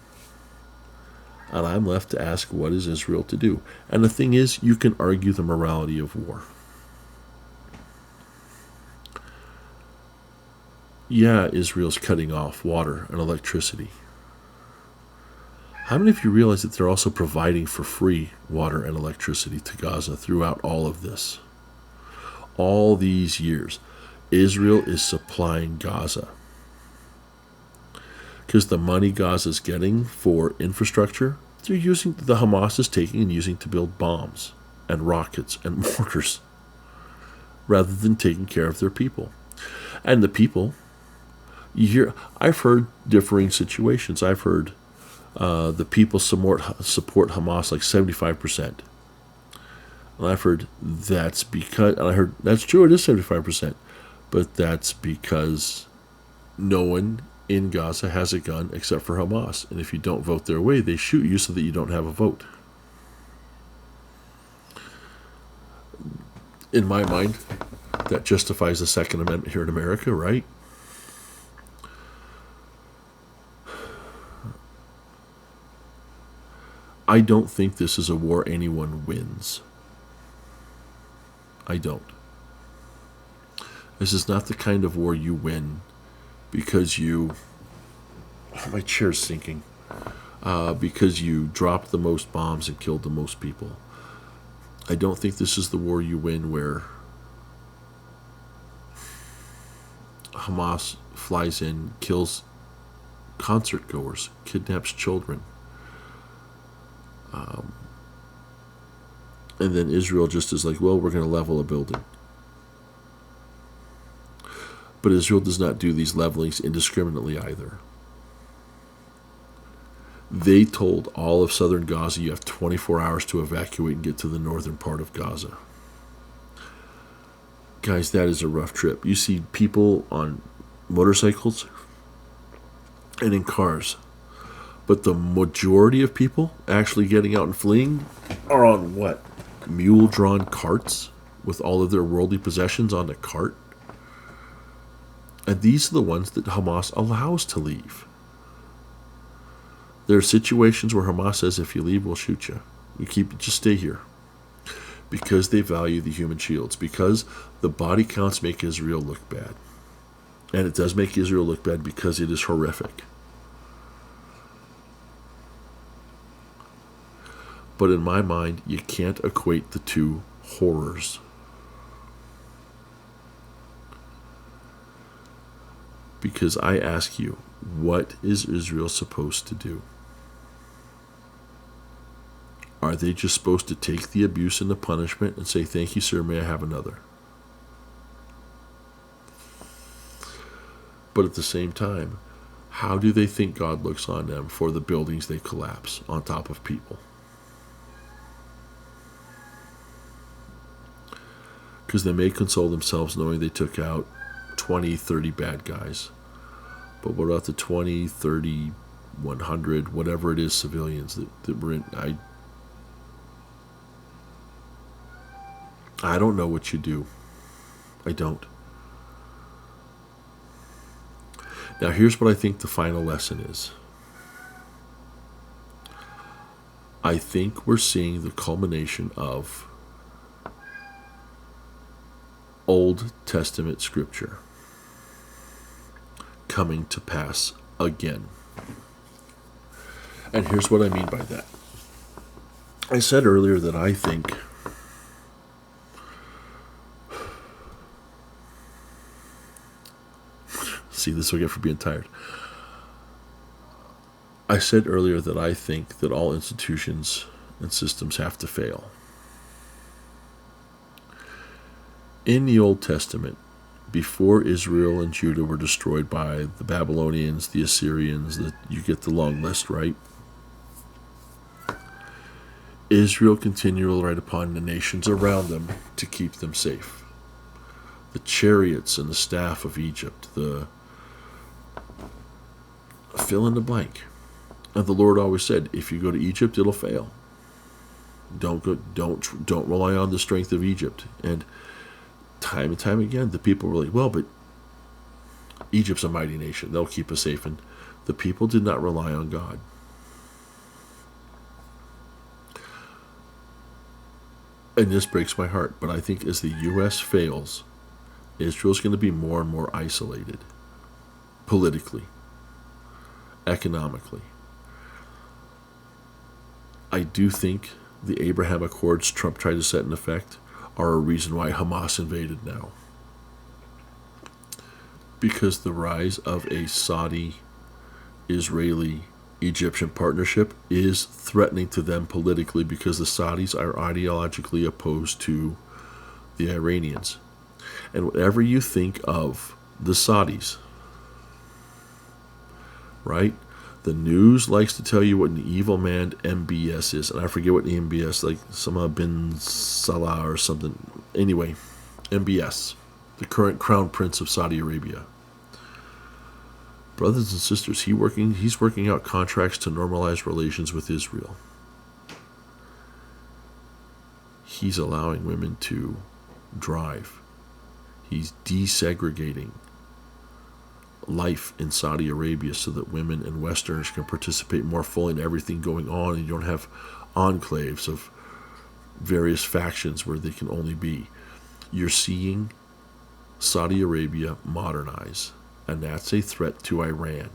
And I'm left to ask, what is Israel to do? And the thing is, you can argue the morality of war. Yeah, Israel's cutting off water and electricity. How many of you realize that they're also providing for free water and electricity to Gaza throughout all of this? all these years, Israel is supplying Gaza. Because the money Gaza's getting for infrastructure, the Hamas is taking and using to build bombs and rockets and mortars, rather than taking care of their people. And the people, I've heard differing situations. I've heard the people support Hamas like 75%. And I've heard that's true, it is 75%, but that's because no one in Gaza has a gun except for Hamas. And if you don't vote their way, they shoot you so that you don't have a vote. In my mind, that justifies the Second Amendment here in America, right? I don't think this is a war anyone wins. I don't. This is not the kind of war you win because my chair's sinking, because you dropped the most bombs and killed the most people. I don't think this is the war you win where Hamas flies in, kills concert goers, kidnaps children, and then Israel just is like, well, we're going to level a building. But Israel does not do these levelings indiscriminately either. They told all of southern Gaza, you have 24 hours to evacuate and get to the northern part of Gaza. Guys, that is a rough trip. You see people on motorcycles and in cars, but the majority of people actually getting out and fleeing are on what? Mule-drawn carts with all of their worldly possessions on the cart. And these are the ones that Hamas allows to leave. There are situations where Hamas says, if you leave, we'll shoot you. Just stay here. Because they value the human shields. Because the body counts make Israel look bad. And it does make Israel look bad because it is horrific. But in my mind, you can't equate the two horrors. Because I ask you, what is Israel supposed to do? Are they just supposed to take the abuse and the punishment and say, thank you, sir, may I have another? But at the same time, how do they think God looks on them for the buildings they collapse on top of people? Because they may console themselves knowing they took out 20, 30 bad guys. But what about the 20, 30, 100, whatever it is, civilians that were in... I don't know what you do. I don't. Now, here's what I think the final lesson is. I think we're seeing the culmination of Old Testament scripture coming to pass again. And here's what I mean by that. I said earlier that I think see, this will get for being tired. I said earlier that I think that all institutions and systems have to fail. In the Old Testament, before Israel and Judah were destroyed by the Babylonians, the Assyrians, you get the long list, right? Israel continually relied upon the nations around them to keep them safe. The chariots and the staff of Egypt, the fill in the blank. And the Lord always said, if you go to Egypt, it'll fail. Don't rely on the strength of Egypt. And time again, the people were like, well, but Egypt's a mighty nation. They'll keep us safe. And the people did not rely on God. And this breaks my heart. But I think as the U.S. fails, Israel's going to be more and more isolated. Politically. Economically. I do think the Abraham Accords Trump tried to set in effect are a reason why Hamas invaded now. Because the rise of a Saudi-Israeli-Egyptian partnership is threatening to them politically, because the Saudis are ideologically opposed to the Iranians. And whatever you think of the Saudis, right? The news likes to tell you what an evil man MBS is. And I forget what the MBS, like Sama bin Salah or something. Anyway, MBS, the current crown prince of Saudi Arabia. Brothers and sisters, he's working out contracts to normalize relations with Israel. He's allowing women to drive. He's desegregating life in Saudi Arabia so that women and Westerners can participate more fully in everything going on, and you don't have enclaves of various factions where they can only be. You're seeing Saudi Arabia modernize, and that's a threat to Iran.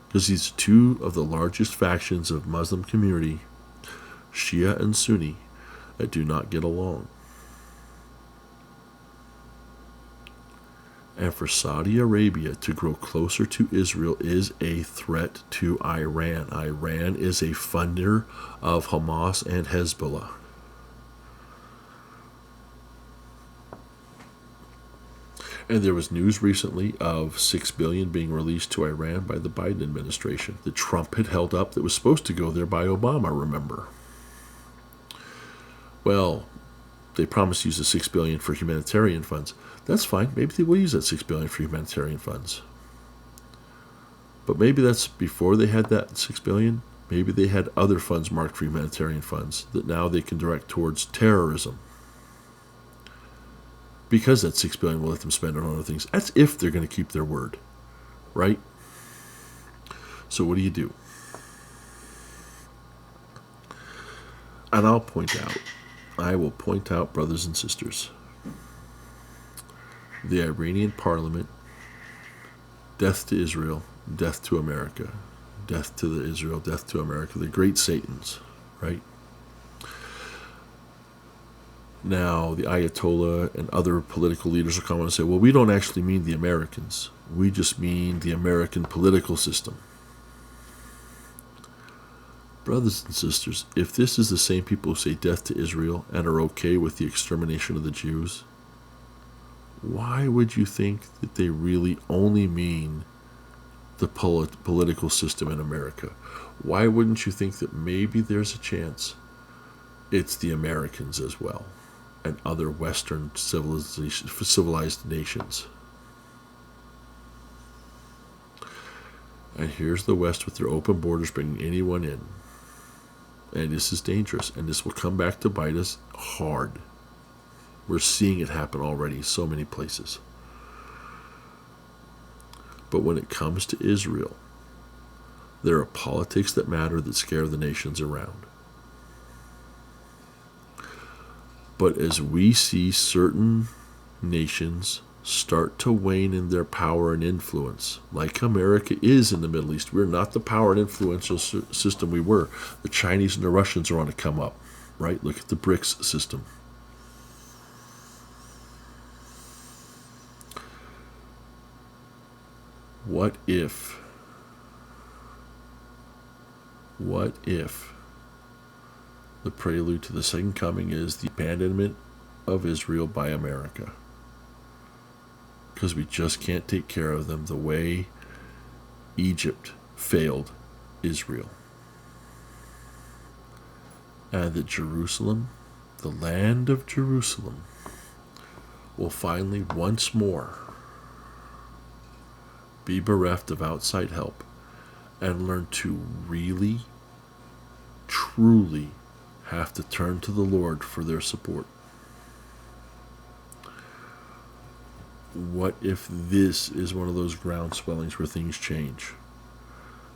Because these are two of the largest factions of Muslim community, Shia and Sunni, that do not get along. And for Saudi Arabia to grow closer to Israel is a threat to Iran. Iran is a funder of Hamas and Hezbollah. And there was news recently of $6 billion being released to Iran by the Biden administration that Trump had held up, that was supposed to go there by Obama, remember? Well, they promised to use the $6 billion for humanitarian funds. That's fine. Maybe they will use that $6 billion for humanitarian funds. But maybe that's before they had that $6 billion. Maybe they had other funds marked for humanitarian funds that now they can direct towards terrorism. Because that $6 billion will let them spend on other things. That's if they're going to keep their word, right? So what do? And I will point out, brothers and sisters, the Iranian parliament, death to Israel, death to America, death to Israel, death to America, the great Satans, right? Now, the Ayatollah and other political leaders will come and say, well, we don't actually mean the Americans. We just mean the American political system. Brothers and sisters, if this is the same people who say death to Israel and are okay with the extermination of the Jews, why would you think that they really only mean the political system in America? Why wouldn't you think that maybe there's a chance it's the Americans as well, and other Western civilized nations? And here's the West with their open borders bringing anyone in. And this is dangerous, and this will come back to bite us hard. We're seeing it happen already in so many places. But when it comes to Israel, there are politics that matter that scare the nations around. But as we see certain nations start to wane in their power and influence, like America is in the Middle East, we're not the power and influential system we were. The Chinese and the Russians are on to come up, right? Look at the BRICS system. What if the prelude to the second coming is the abandonment of Israel by America? Because we just can't take care of them the way Egypt failed Israel. And that Jerusalem, the land of Jerusalem, will finally once more be bereft of outside help and learn to really, truly have to turn to the Lord for their support. What if this is one of those ground swellings where things change,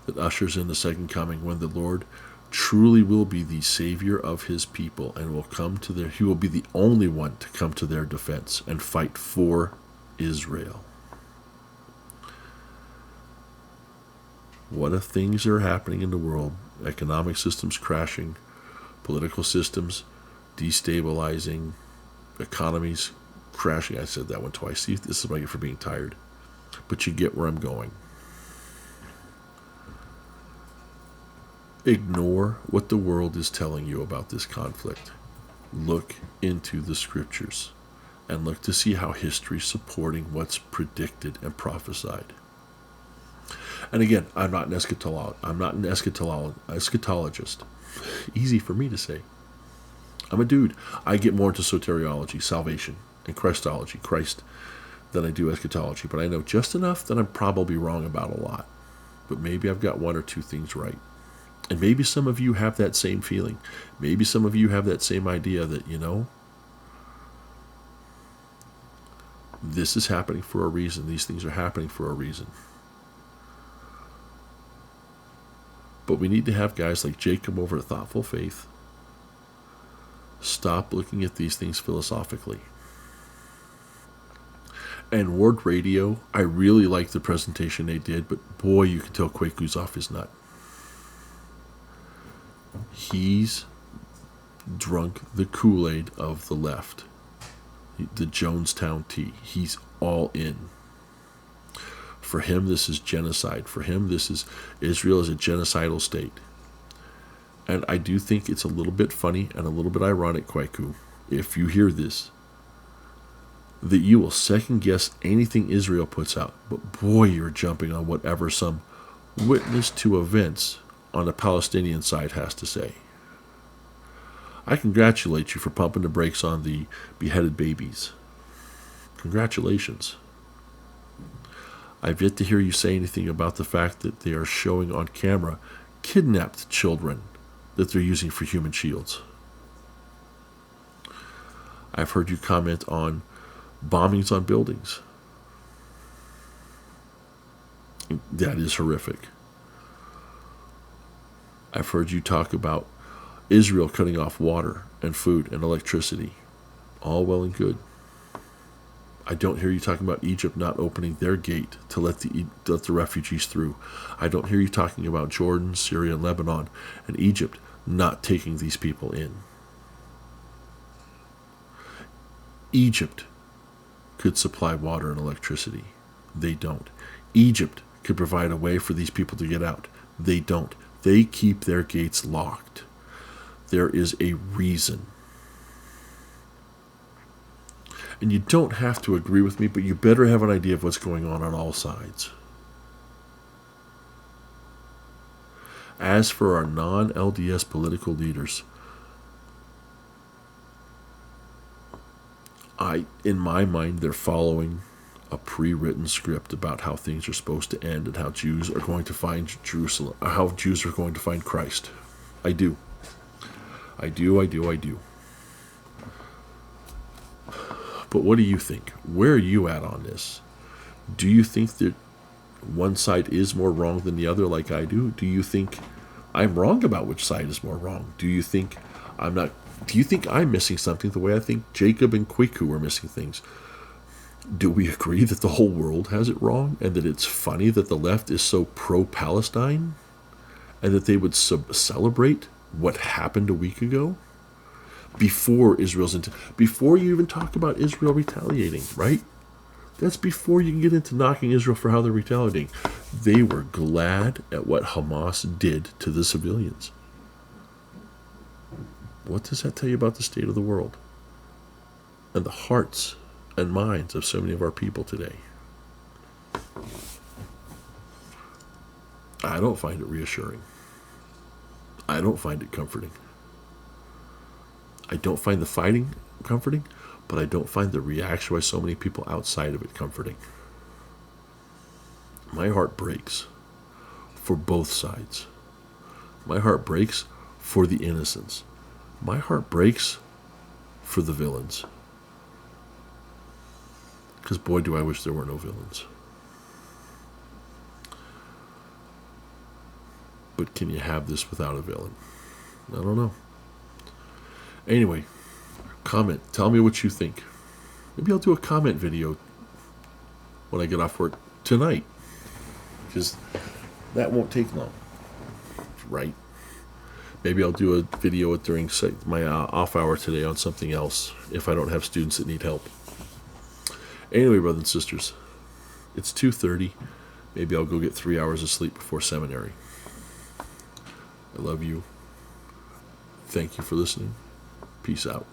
that ushers in the second coming, when the Lord truly will be the savior of his people and he will be the only one to come to their defense and fight for Israel? What if things are happening in the world, economic systems crashing, political systems destabilizing, economies crashing. I said that one twice. See, this is what I get for being tired. But you get where I'm going. Ignore what the world is telling you about this conflict. Look into the scriptures and look to see how history is supporting what's predicted and prophesied. And again, I'm not an eschatologist. Easy for me to say. I'm a dude. I get more into soteriology, salvation, and Christology, Christ, than I do eschatology. But I know just enough that I'm probably wrong about a lot. But maybe I've got one or two things right. And maybe some of you have that same feeling. Maybe some of you have that same idea that, this is happening for a reason. These things are happening for a reason. But we need to have guys like Jacob over at Thoughtful Faith stop looking at these things philosophically. And Word Radio, I really like the presentation they did, but boy, you can tell Kwaku's off his nut. He's drunk the Kool-Aid of the left, the Jonestown tea. He's all in. For him, this is genocide. For him, this is Israel is a genocidal state. And I do think it's a little bit funny and a little bit ironic, Kwaku, if you hear this, that you will second guess anything Israel puts out. But boy, you're jumping on whatever some witness to events on the Palestinian side has to say. I congratulate you for pumping the brakes on the beheaded babies. Congratulations. I've yet to hear you say anything about the fact that they are showing on camera kidnapped children that they're using for human shields. I've heard you comment on bombings on buildings. That is horrific. I've heard you talk about Israel cutting off water and food and electricity. All well and good. I don't hear you talking about Egypt not opening their gate to let the refugees through. I don't hear you talking about Jordan, Syria, and Lebanon, and Egypt not taking these people in. Egypt could supply water and electricity. They don't. Egypt could provide a way for these people to get out. They don't. They keep their gates locked. There is a reason. And you don't have to agree with me, but you better have an idea of what's going on all sides. As for our non-LDS political leaders, in my mind, they're following a pre-written script about how things are supposed to end and how Jews are going to find Jerusalem, or how Jews are going to find Christ. I do. But what do you think? Where are you at on this? Do you think that one side is more wrong than the other like I do? Do you think I'm wrong about which side is more wrong? Do you think I'm missing something the way I think Jacob and Kwaku are missing things? Do we agree that the whole world has it wrong and that it's funny that the left is so pro-Palestine and that they would celebrate what happened a week ago? Before before you even talk about Israel retaliating, right? That's before you can get into knocking Israel for how they're retaliating. They were glad at what Hamas did to the civilians. What does that tell you about the state of the world and the hearts and minds of so many of our people today? I don't find it reassuring. I don't find it comforting. I don't find the fighting comforting, but I don't find the reaction by so many people outside of it comforting. My heart breaks for both sides. My heart breaks for the innocents. My heart breaks for the villains. Because boy, do I wish there were no villains. But can you have this without a villain? I don't know. Anyway, comment. Tell me what you think. Maybe I'll do a comment video when I get off work tonight. Because that won't take long. Right? Maybe I'll do a video during my off hour today on something else if I don't have students that need help. Anyway, brothers and sisters, it's 2:30. Maybe I'll go get 3 hours of sleep before seminary. I love you. Thank you for listening. Peace out.